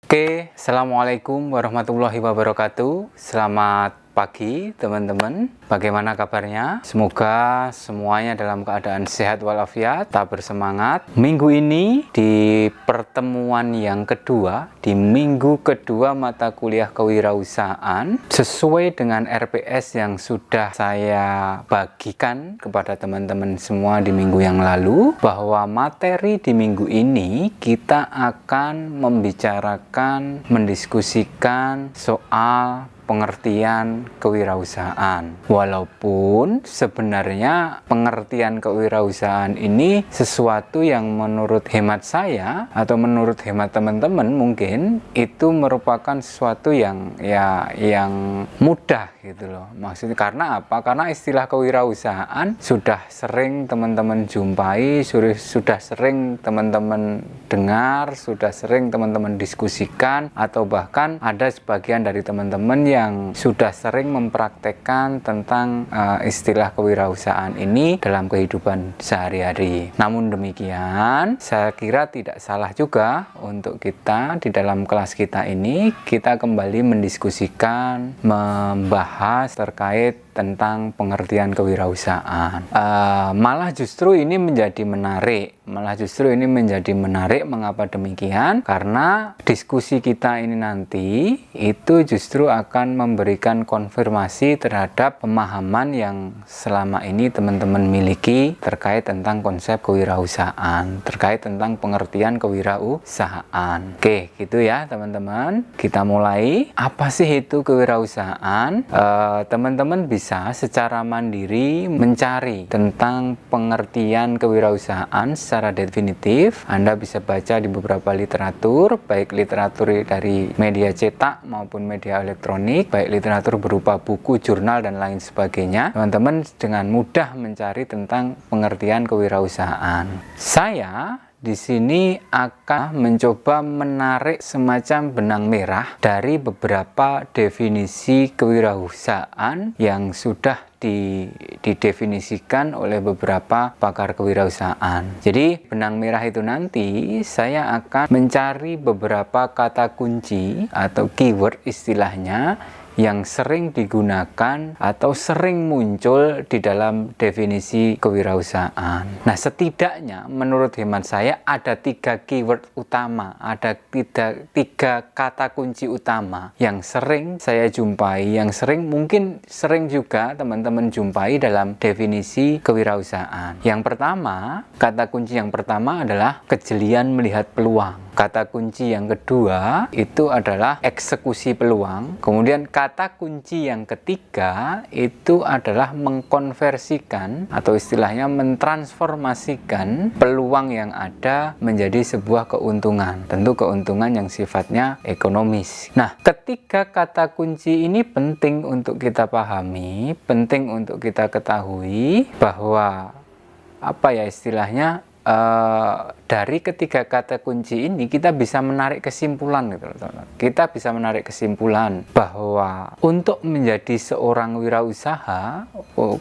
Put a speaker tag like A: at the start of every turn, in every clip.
A: Oke, Assalamualaikum warahmatullahi wabarakatuh. Selamat pagi teman-teman. Bagaimana kabarnya? Semoga semuanya dalam keadaan sehat walafiat, tetap bersemangat. Minggu ini di pertemuan yang kedua, di minggu kedua mata kuliah kewirausahaan, sesuai dengan RPS yang sudah saya bagikan kepada teman-teman semua di minggu yang lalu, bahwa materi di minggu ini kita akan membicarakan, mendiskusikan soal pengertian kewirausahaan. Walaupun sebenarnya pengertian kewirausahaan ini sesuatu yang menurut hemat saya atau menurut hemat teman-teman mungkin itu merupakan sesuatu yang mudah gitu loh. Maksudnya karena apa? Karena istilah kewirausahaan sudah sering teman-teman jumpai, sudah sering teman-teman dengar, sudah sering teman-teman diskusikan, atau bahkan ada sebagian dari teman-teman yang sudah sering mempraktekkan tentang istilah kewirausahaan ini dalam kehidupan sehari-hari. Namun demikian, saya kira tidak salah juga untuk kita di dalam kelas kita ini, kita kembali mendiskusikan, membahas terkait tentang pengertian kewirausahaan. Malah justru ini menjadi menarik. Mengapa demikian? Karena diskusi kita ini nanti itu justru akan memberikan konfirmasi terhadap pemahaman yang selama ini teman-teman miliki terkait tentang konsep kewirausahaan, terkait tentang pengertian kewirausahaan. Oke, gitu ya teman-teman. Kita mulai. Apa sih itu kewirausahaan? Teman-teman bisa secara mandiri mencari tentang pengertian kewirausahaan secara definitif. Anda bisa baca di beberapa literatur, baik literatur dari media cetak maupun media elektronik, baik literatur berupa buku, jurnal, dan lain sebagainya. Teman-teman dengan mudah mencari tentang pengertian kewirausahaan. Saya di sini akan mencoba menarik semacam benang merah dari beberapa definisi kewirausahaan yang sudah didefinisikan oleh beberapa pakar kewirausahaan. Jadi benang merah itu nanti saya akan mencari beberapa kata kunci atau keyword istilahnya yang sering digunakan atau sering muncul di dalam definisi kewirausahaan. Nah, setidaknya menurut hemat saya ada 3 keyword utama, ada tiga kata kunci utama yang sering saya jumpai, yang mungkin sering juga teman-teman jumpai dalam definisi kewirausahaan. Yang pertama, kata kunci yang pertama adalah kejelian melihat peluang. Kata kunci yang kedua itu adalah eksekusi peluang. Kemudian kata kunci yang ketiga itu adalah mengkonversikan atau istilahnya mentransformasikan peluang yang ada menjadi sebuah keuntungan. Tentu keuntungan yang sifatnya ekonomis. Nah, ketiga kata kunci ini penting untuk kita pahami, penting untuk kita ketahui bahwa istilahnya dari ketiga kata kunci ini kita bisa menarik kesimpulan gitu, teman-teman. Kita bisa menarik kesimpulan bahwa untuk menjadi seorang wirausaha,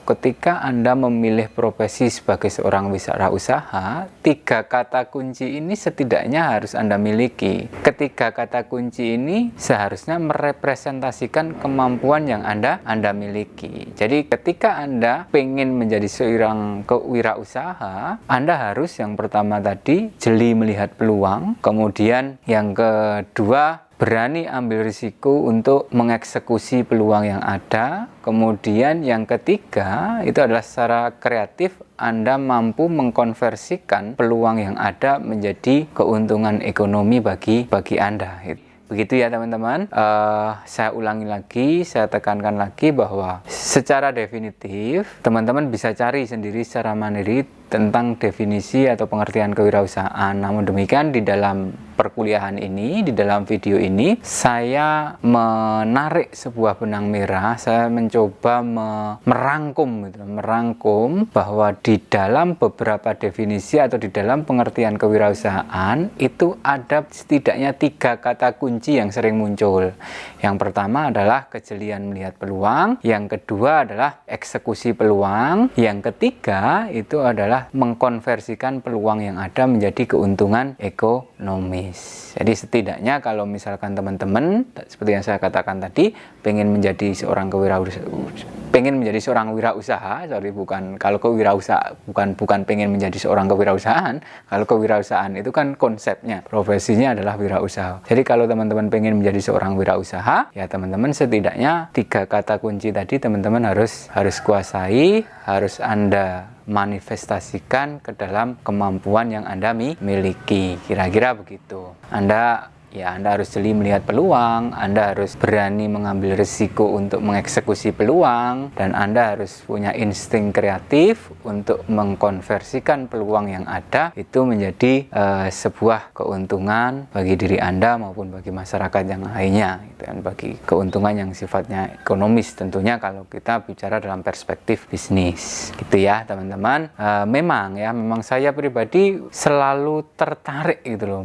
A: ketika Anda memilih profesi sebagai seorang wirausaha, 3 kata kunci ini setidaknya harus Anda miliki. Ketiga kata kunci ini seharusnya merepresentasikan kemampuan yang Anda miliki. Jadi ketika Anda pengen menjadi seorang wirausaha, Anda harus yang pertama tadi jeli melihat peluang, kemudian yang kedua berani ambil risiko untuk mengeksekusi peluang yang ada, kemudian yang ketiga itu adalah secara kreatif Anda mampu mengkonversikan peluang yang ada menjadi keuntungan ekonomi bagi Anda. Begitu ya teman-teman. Saya ulangi lagi, saya tekankan lagi bahwa secara definitif teman-teman bisa cari sendiri secara mandiri tentang definisi atau pengertian kewirausahaan. Namun demikian di dalam perkuliahan ini, di dalam video ini, saya menarik sebuah benang merah. Saya mencoba merangkum bahwa di dalam beberapa definisi atau di dalam pengertian kewirausahaan itu ada setidaknya 3 kata kunci yang sering muncul. Yang pertama adalah kejelian melihat peluang, yang kedua adalah eksekusi peluang, yang ketiga itu adalah adalah mengkonversikan peluang yang ada menjadi keuntungan ekonomis. Jadi setidaknya kalau misalkan teman-teman seperti yang saya katakan tadi pengen menjadi seorang wirausaha, kalau kewirausahaan bukan pengen menjadi seorang kewirausahaan. Kalau kewirausahaan itu kan konsepnya, profesinya adalah wirausaha. Jadi kalau teman-teman pengen menjadi seorang wirausaha, ya teman-teman setidaknya 3 kata kunci tadi teman-teman harus kuasai, harus Anda manifestasikan ke dalam kemampuan yang Anda miliki. Kira-kira begitu. Anda harus jeli melihat peluang, Anda harus berani mengambil risiko untuk mengeksekusi peluang, dan Anda harus punya insting kreatif untuk mengkonversikan peluang yang ada itu menjadi sebuah keuntungan bagi diri Anda maupun bagi masyarakat yang lainnya, dan bagi keuntungan yang sifatnya ekonomis tentunya kalau kita bicara dalam perspektif bisnis, gitu ya teman-teman. Memang saya pribadi selalu tertarik gitu loh,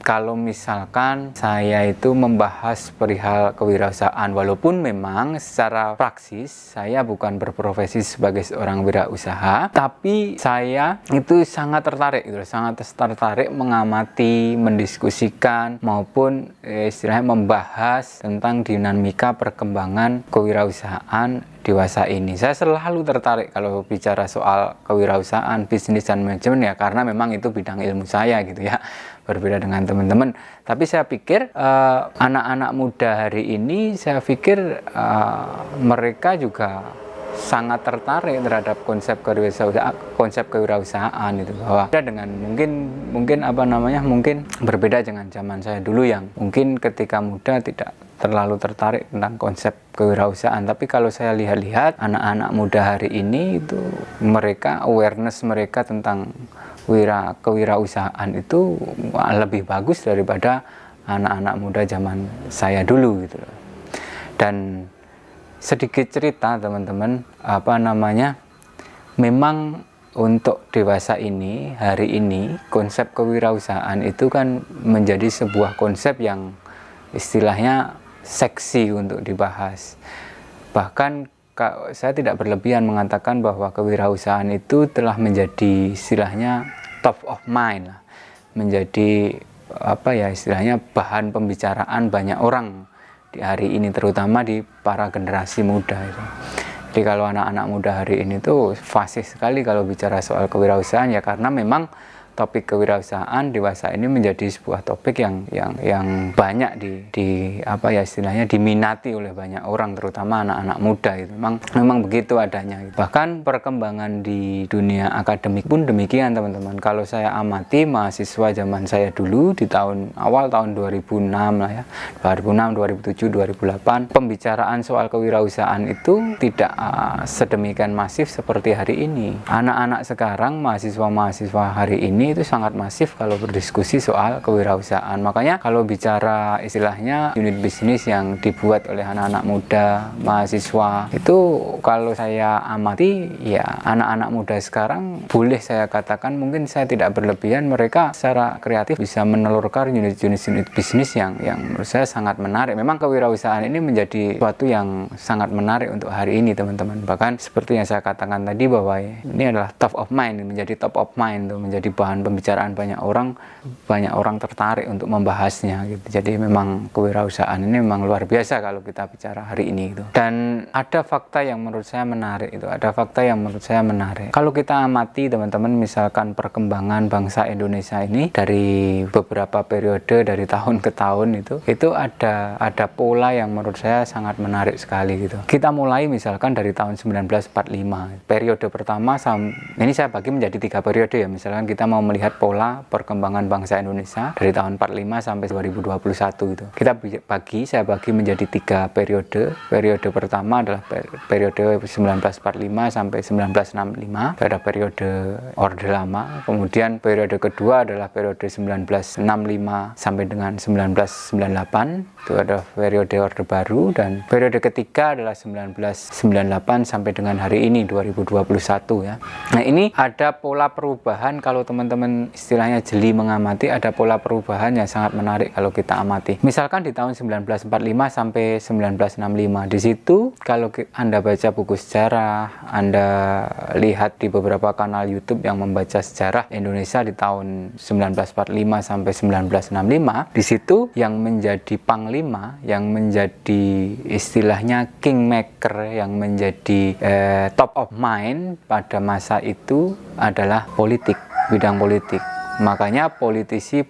A: kalau misalkan saya itu membahas perihal kewirausahaan, walaupun memang secara praksis saya bukan berprofesi sebagai seorang wirausaha, tapi saya itu sangat tertarik mengamati, mendiskusikan maupun istilahnya membahas tentang dinamika perkembangan kewirausahaan dewasa ini. Saya selalu tertarik kalau bicara soal kewirausahaan, bisnis dan manajemen, ya karena memang itu bidang ilmu saya gitu ya, berbeda dengan teman-teman. Tapi saya pikir anak-anak muda hari ini, saya pikir mereka juga sangat tertarik terhadap konsep kewirausahaan itu, bahwa dengan mungkin berbeda dengan zaman saya dulu yang mungkin ketika muda tidak terlalu tertarik tentang konsep kewirausahaan. Tapi kalau saya lihat anak-anak muda hari ini itu awareness mereka tentang kewirausahaan itu lebih bagus daripada anak-anak muda zaman saya dulu gitu loh. Dan sedikit cerita teman-teman, memang untuk dewasa ini, hari ini konsep kewirausahaan itu kan menjadi sebuah konsep yang istilahnya seksi untuk dibahas. Bahkan saya tidak berlebihan mengatakan bahwa kewirausahaan itu telah menjadi istilahnya top of mind lah, menjadi istilahnya bahan pembicaraan banyak orang di hari ini, terutama di para generasi muda itu. Jadi kalau anak-anak muda hari ini tuh fasih sekali kalau bicara soal kewirausahaan, ya karena memang topik kewirausahaan dewasa ini menjadi sebuah topik yang banyak istilahnya diminati oleh banyak orang, terutama anak-anak muda itu. Memang begitu adanya. Bahkan perkembangan di dunia akademik pun demikian teman-teman. Kalau saya amati mahasiswa zaman saya dulu di awal tahun 2006 lah ya, 2006, 2007, 2008, pembicaraan soal kewirausahaan itu tidak sedemikian masif seperti hari ini. Anak-anak sekarang, mahasiswa-mahasiswa hari ini itu sangat masif kalau berdiskusi soal kewirausahaan. Makanya kalau bicara istilahnya unit bisnis yang dibuat oleh anak-anak muda, mahasiswa, itu kalau saya amati, ya anak-anak muda sekarang boleh saya katakan, mungkin saya tidak berlebihan, mereka secara kreatif bisa menelurkan unit bisnis yang menurut saya sangat menarik. Memang kewirausahaan ini menjadi suatu yang sangat menarik untuk hari ini teman-teman. Bahkan seperti yang saya katakan tadi, bahwa ini adalah top of mind, menjadi top of mind, menjadi bahan pembicaraan banyak orang tertarik untuk membahasnya gitu. Jadi memang kewirausahaan ini memang luar biasa kalau kita bicara hari ini gitu. Dan ada fakta yang menurut saya menarik itu, kalau kita amati teman-teman, misalkan perkembangan bangsa Indonesia ini dari beberapa periode, dari tahun ke tahun itu ada pola yang menurut saya sangat menarik sekali gitu. Kita mulai misalkan dari tahun 1945, periode pertama, ini saya bagi menjadi 3 periode ya. Misalkan kita mau melihat pola perkembangan bangsa Indonesia dari tahun 45 sampai 2021 itu. Saya bagi menjadi 3 periode. Periode pertama adalah periode 1945 sampai 1965, pada periode Orde Lama. Kemudian periode kedua adalah periode 1965 sampai dengan 1998, itu ada periode Orde Baru. Dan periode ketiga adalah 1998 sampai dengan hari ini 2021 ya. Nah, ini ada pola perubahan kalau teman-teman teman-teman istilahnya jeli mengamati, ada pola perubahan yang sangat menarik kalau kita amati. Misalkan di tahun 1945 sampai 1965, di situ kalau Anda baca buku sejarah, Anda lihat di beberapa kanal YouTube yang membaca sejarah Indonesia di tahun 1945 sampai 1965, di situ yang menjadi panglima, yang menjadi istilahnya kingmaker, yang menjadi top of mind pada masa itu adalah politik, bidang politik. Makanya politisi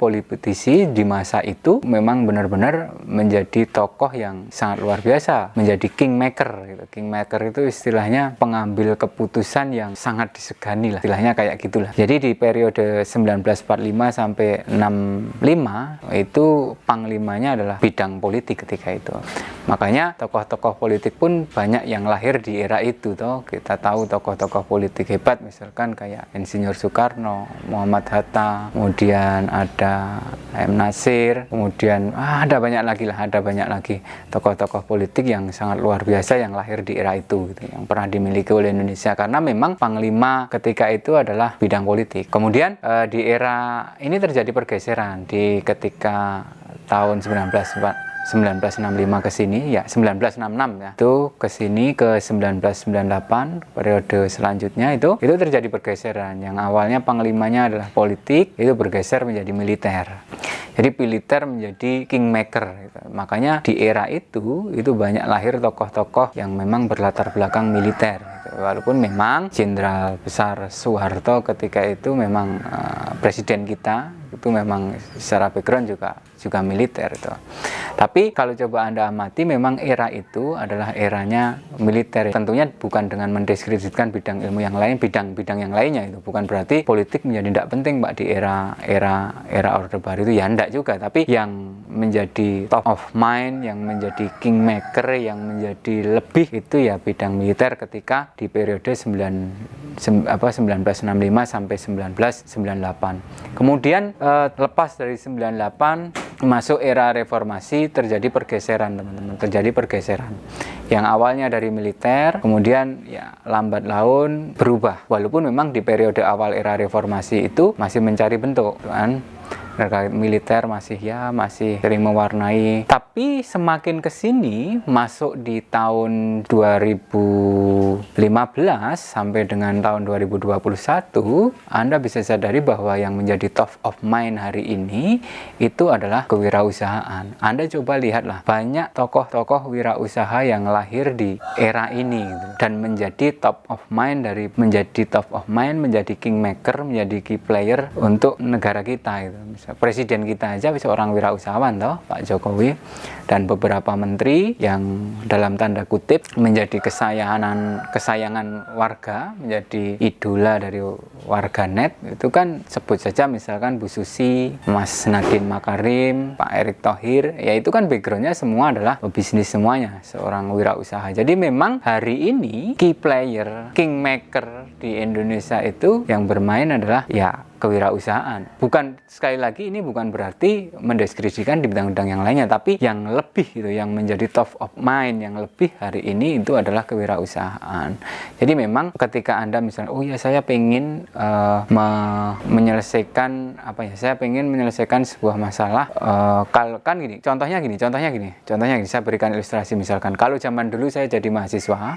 A: di masa itu memang benar-benar menjadi tokoh yang sangat luar biasa, menjadi kingmaker gitu. Kingmaker itu istilahnya pengambil keputusan yang sangat disegani lah, istilahnya kayak gitulah. Jadi di periode 1945 sampai 65 itu panglimanya adalah bidang politik ketika itu. Makanya tokoh-tokoh politik pun banyak yang lahir di era itu toh. Kita tahu tokoh-tokoh politik hebat misalkan kayak Insinyur Soekarno, Muhammad Hatta, kemudian ada M. Nasir, kemudian ada banyak lagi tokoh-tokoh politik yang sangat luar biasa yang lahir di era itu gitu, yang pernah dimiliki oleh Indonesia, karena memang panglima ketika itu adalah bidang politik. Kemudian di era ini terjadi pergeseran di ketika tahun 1965 ke sini, ya 1966 ya, itu ke sini ke 1998 periode selanjutnya itu terjadi pergeseran. Yang awalnya panglimanya adalah politik, itu bergeser menjadi militer. Jadi militer menjadi kingmaker gitu. Makanya di era itu banyak lahir tokoh-tokoh yang memang berlatar belakang militer gitu. Walaupun memang Jenderal Besar Soeharto ketika itu memang presiden kita itu memang secara background juga militer itu. Tapi kalau coba Anda amati, memang era itu adalah eranya militer. Tentunya bukan dengan mendiskreditkan bidang ilmu yang lain, bidang-bidang yang lainnya itu. Bukan berarti politik menjadi tidak penting Pak di era Orde Baru itu, ya enggak juga. Tapi yang menjadi top of mind, yang menjadi kingmaker, yang menjadi lebih itu ya bidang militer ketika di periode 1965 sampai 1998. Kemudian lepas dari 98 masuk era reformasi, terjadi pergeseran teman-teman, terjadi pergeseran yang awalnya dari militer kemudian ya lambat laun berubah, walaupun memang di periode awal era reformasi itu masih mencari bentuk kan, terkait militer masih sering mewarnai. Tapi semakin kesini masuk di tahun 2015 sampai dengan tahun 2021, Anda bisa sadari bahwa yang menjadi top of mind hari ini itu adalah kewirausahaan. Anda coba lihatlah, banyak tokoh-tokoh wirausaha yang lahir di era ini gitu, dan menjadi top of mind, menjadi kingmaker, menjadi key player untuk negara kita gitu. Presiden kita aja bisa orang wirausahawan toh, Pak Jokowi, dan beberapa menteri yang dalam tanda kutip menjadi kesayangan warga, menjadi idola dari warganet itu kan, sebut saja misalkan Bu Susi, Mas Nadiem Makarim, Pak Erick Thohir, ya itu kan backgroundnya semua adalah bisnis semuanya, seorang wirausaha. Jadi memang hari ini key player, kingmaker di Indonesia itu yang bermain adalah ya kewirausahaan. Bukan, sekali lagi ini bukan berarti mendeskripsikan di bidang-bidang yang lainnya, tapi yang lebih gitu, yang menjadi top of mind, yang lebih hari ini itu adalah kewirausahaan. Jadi memang ketika Anda misalnya, oh ya saya pengen menyelesaikan sebuah masalah, kalau kan gini, contohnya gini, saya berikan ilustrasi. Misalkan kalau zaman dulu saya jadi mahasiswa,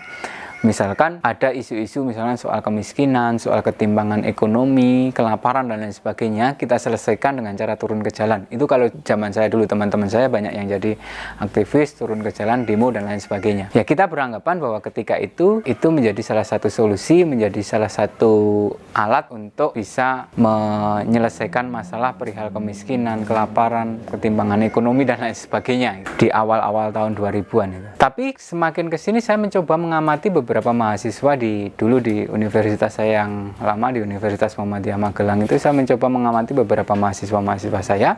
A: misalkan ada isu-isu misalnya soal kemiskinan, soal ketimpangan ekonomi, kelaparan dan lain sebagainya, kita selesaikan dengan cara turun ke jalan. Itu kalau zaman saya dulu, teman-teman saya banyak yang jadi aktivis, turun ke jalan, demo dan lain sebagainya. Ya kita beranggapan bahwa ketika itu menjadi salah satu solusi, menjadi salah satu alat untuk bisa menyelesaikan masalah perihal kemiskinan, kelaparan, ketimpangan ekonomi dan lain sebagainya di awal-awal tahun 2000-an itu. Tapi semakin kesini saya mencoba mengamati beberapa mahasiswa dulu di universitas saya yang lama, di Universitas Muhammadiyah Magelang itu, saya mencoba mengamati beberapa mahasiswa saya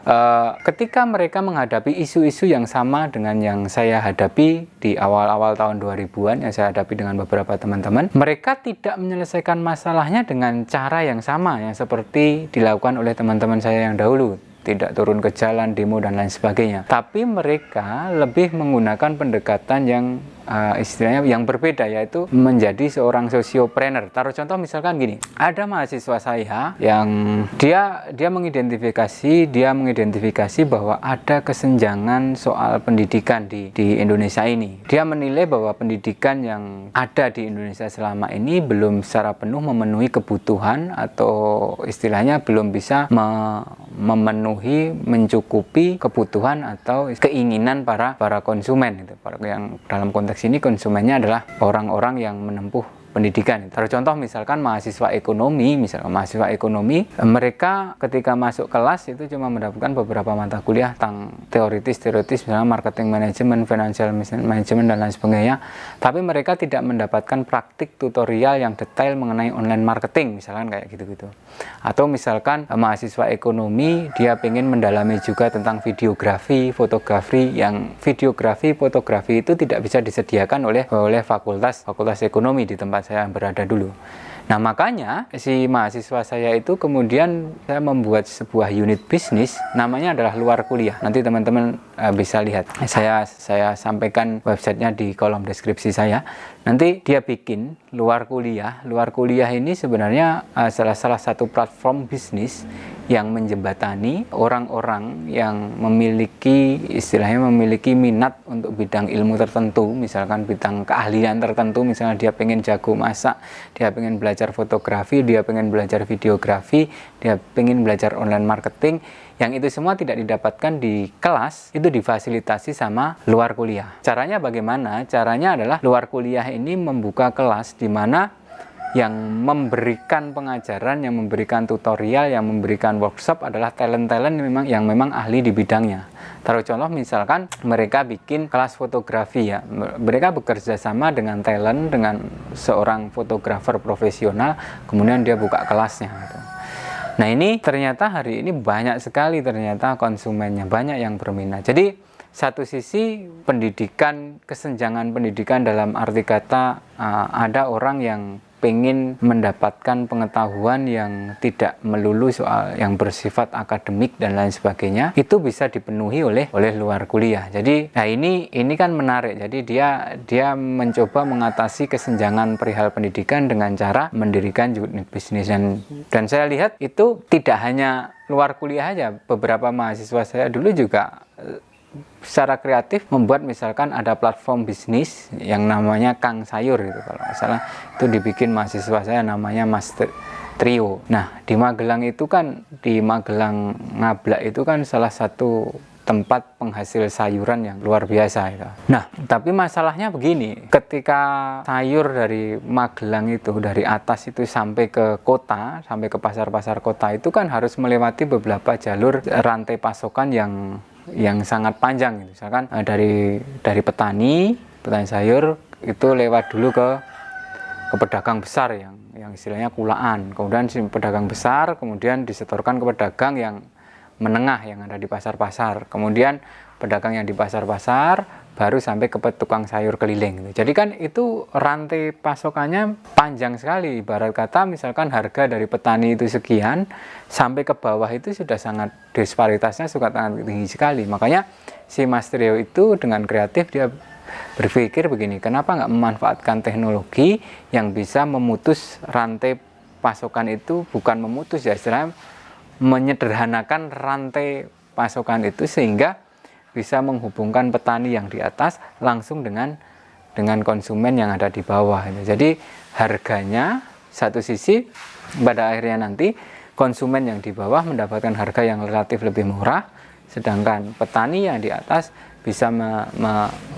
A: ketika mereka menghadapi isu-isu yang sama dengan yang saya hadapi di awal-awal tahun 2000-an, yang saya hadapi dengan beberapa teman-teman. Mereka tidak menyelesaikan masalahnya dengan cara yang sama yang seperti dilakukan oleh teman-teman saya yang dahulu. tidak turun ke jalan, demo dan lain sebagainya. Tapi mereka lebih menggunakan pendekatan yang istilahnya yang berbeda, yaitu menjadi seorang sosiopreneur. Taruh contoh misalkan gini, ada mahasiswa saya yang dia mengidentifikasi bahwa ada kesenjangan soal pendidikan di Indonesia ini. Dia menilai bahwa pendidikan yang ada di Indonesia selama ini belum secara penuh memenuhi kebutuhan, atau istilahnya belum bisa memenuhi, mencukupi kebutuhan atau keinginan para konsumen gitu. Yang dalam konteks ini konsumennya adalah orang-orang yang menempuh pendidikan. Taruh contoh misalkan mahasiswa ekonomi, mereka ketika masuk kelas itu cuma mendapatkan beberapa mata kuliah tentang teoritis, misalnya marketing management, financial management dan lain sebagainya. Tapi mereka tidak mendapatkan praktik tutorial yang detail mengenai online marketing, misalkan kayak gitu-gitu. Atau misalkan mahasiswa ekonomi dia pengen mendalami juga tentang videografi, fotografi, yang videografi, fotografi itu tidak bisa disediakan oleh fakultas ekonomi di tempat saya berada dulu. Nah, makanya si mahasiswa saya itu kemudian saya membuat sebuah unit bisnis, namanya adalah Luar Kuliah. Nanti teman-teman bisa lihat. Saya sampaikan websitenya di kolom deskripsi saya. Nanti dia bikin Luar Kuliah. Luar Kuliah ini sebenarnya salah satu platform bisnis yang menjembatani orang-orang yang memiliki minat untuk bidang ilmu tertentu, misalkan bidang keahlian tertentu, misalnya dia pengen jago masak, dia pengen belajar fotografi, dia pengen belajar videografi, dia pengen belajar online marketing, yang itu semua tidak didapatkan di kelas, itu difasilitasi sama Luar Kuliah. Caranya bagaimana? Caranya adalah Luar Kuliah ini membuka kelas di mana yang memberikan pengajaran, yang memberikan tutorial, yang memberikan workshop adalah talent-talent yang memang ahli di bidangnya. Taruh contoh misalkan mereka bikin kelas fotografi ya, mereka bekerja sama dengan talent, dengan seorang fotografer profesional, kemudian dia buka kelasnya gitu. Nah, ini ternyata hari ini banyak sekali ternyata konsumennya, banyak yang berminat. Jadi satu sisi pendidikan, kesenjangan pendidikan dalam arti kata ada orang yang pengen mendapatkan pengetahuan yang tidak melulu soal yang bersifat akademik dan lain sebagainya, itu bisa dipenuhi oleh Luar Kuliah. Jadi nah ini kan menarik. Jadi dia mencoba mengatasi kesenjangan perihal pendidikan dengan cara mendirikan unit bisnis, dan saya lihat itu tidak hanya Luar Kuliah aja. Beberapa mahasiswa saya dulu juga secara kreatif membuat misalkan ada platform bisnis yang namanya Kang Sayur gitu, kalau nggak salah itu dibikin mahasiswa saya, namanya Mas Trio. Nah, di Magelang Ngablak itu kan salah satu tempat penghasil sayuran yang luar biasa itu. Nah, tapi masalahnya begini, ketika sayur dari Magelang itu, dari atas itu sampai ke kota, sampai ke pasar-pasar kota, itu kan harus melewati beberapa jalur rantai pasokan yang sangat panjang gitu. Misalkan dari petani sayur itu lewat dulu ke pedagang besar yang istilahnya kulaan, kemudian si pedagang besar kemudian disetorkan ke pedagang yang menengah yang ada di pasar-pasar, kemudian pedagang yang di pasar-pasar baru sampai ke tukang sayur keliling gitu. Jadi kan itu rantai pasokannya panjang sekali. Ibarat kata misalkan harga dari petani itu sekian, sampai ke bawah itu sudah sangat, disparitasnya sangat tinggi sekali. Makanya si Mas Trio itu dengan kreatif dia berpikir begini, kenapa nggak memanfaatkan teknologi yang bisa memutus rantai pasokan itu, bukan memutus ya, istilahnya menyederhanakan rantai pasokan itu sehingga bisa menghubungkan petani yang di atas langsung dengan konsumen yang ada di bawah. Jadi harganya satu sisi pada akhirnya nanti konsumen yang di bawah mendapatkan harga yang relatif lebih murah, sedangkan petani yang di atas bisa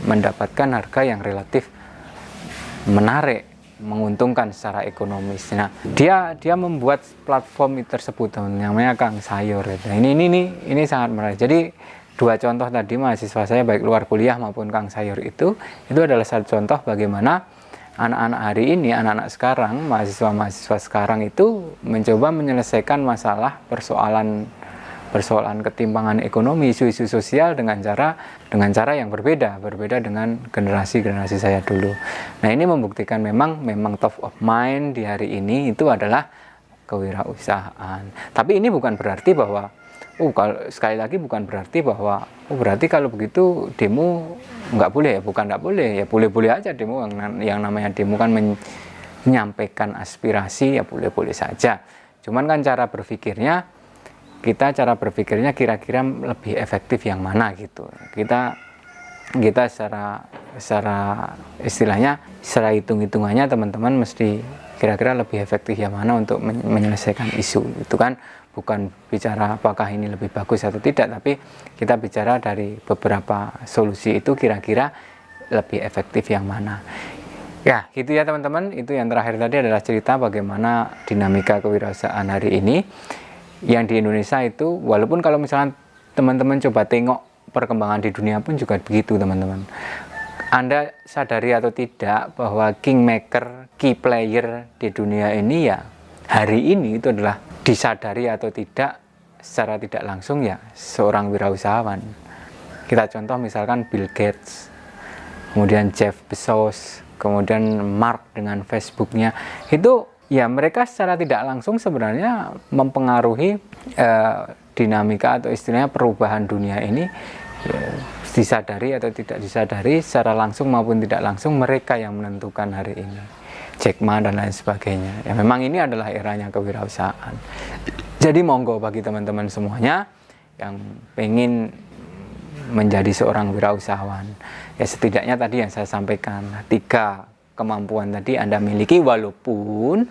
A: mendapatkan harga yang relatif menarik, menguntungkan secara ekonomis. Nah, dia membuat platform tersebut namanya Kang Sayur. Nah, ini sangat menarik. Jadi dua contoh tadi mahasiswa saya baik Luar Kuliah maupun Kang Sayur itu adalah satu contoh bagaimana anak-anak hari ini, anak-anak sekarang, mahasiswa sekarang itu mencoba menyelesaikan masalah persoalan ketimpangan ekonomi, isu-isu sosial dengan cara yang berbeda dengan generasi saya dulu. Nah, ini membuktikan memang top of mind di hari ini itu adalah kewirausahaan. Tapi ini bukan berarti bahwa Kalau sekali lagi bukan berarti bahwa berarti kalau begitu demo nggak boleh ya, bukan nggak boleh ya, boleh-boleh aja demo. Yang namanya demo kan menyampaikan aspirasi ya, boleh-boleh saja. Cuman kan cara berpikirnya kira-kira lebih efektif yang mana gitu. Kita secara istilahnya, secara hitung-hitungannya teman-teman mesti kira-kira lebih efektif yang mana untuk menyelesaikan isu itu kan. Bukan bicara apakah ini lebih bagus atau tidak, tapi kita bicara dari beberapa solusi itu kira-kira lebih efektif yang mana. Ya gitu ya teman-teman, itu yang terakhir tadi adalah cerita bagaimana dinamika kewirausahaan hari ini yang di Indonesia itu, walaupun kalau misalnya teman-teman coba tengok perkembangan di dunia pun juga begitu teman-teman. Anda sadari atau tidak bahwa kingmaker, key player di dunia ini ya hari ini itu adalah disadari atau tidak secara tidak langsung ya seorang wirausahawan. Kita contoh misalkan Bill Gates, kemudian Jeff Bezos, kemudian Mark dengan Facebooknya, itu ya mereka secara tidak langsung sebenarnya mempengaruhi dinamika atau istilahnya perubahan dunia ini ya, disadari atau tidak disadari, secara langsung maupun tidak langsung mereka yang menentukan hari ini. Jack Ma dan lain sebagainya. Ya memang ini adalah eranya kewirausahaan. Jadi monggo bagi teman-teman semuanya yang pengen menjadi seorang wirausahawan, ya setidaknya tadi yang saya sampaikan 3 kemampuan tadi Anda miliki, walaupun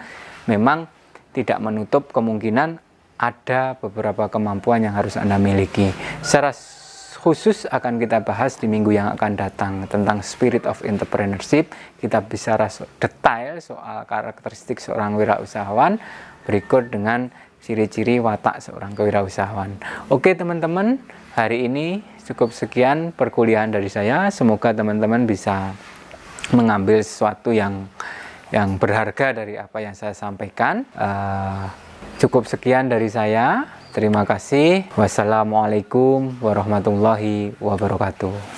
A: memang tidak menutup kemungkinan ada beberapa kemampuan yang harus Anda miliki. Secara khusus akan kita bahas di minggu yang akan datang tentang spirit of entrepreneurship. Kita bicara detail soal karakteristik seorang wirausahawan berikut dengan ciri-ciri watak seorang kewirausahawan. Oke teman-teman, hari ini cukup sekian perkuliahan dari saya. Semoga teman-teman bisa mengambil sesuatu yang berharga dari apa yang saya sampaikan. Cukup sekian dari saya. Terima kasih. Wassalamualaikum warahmatullahi wabarakatuh.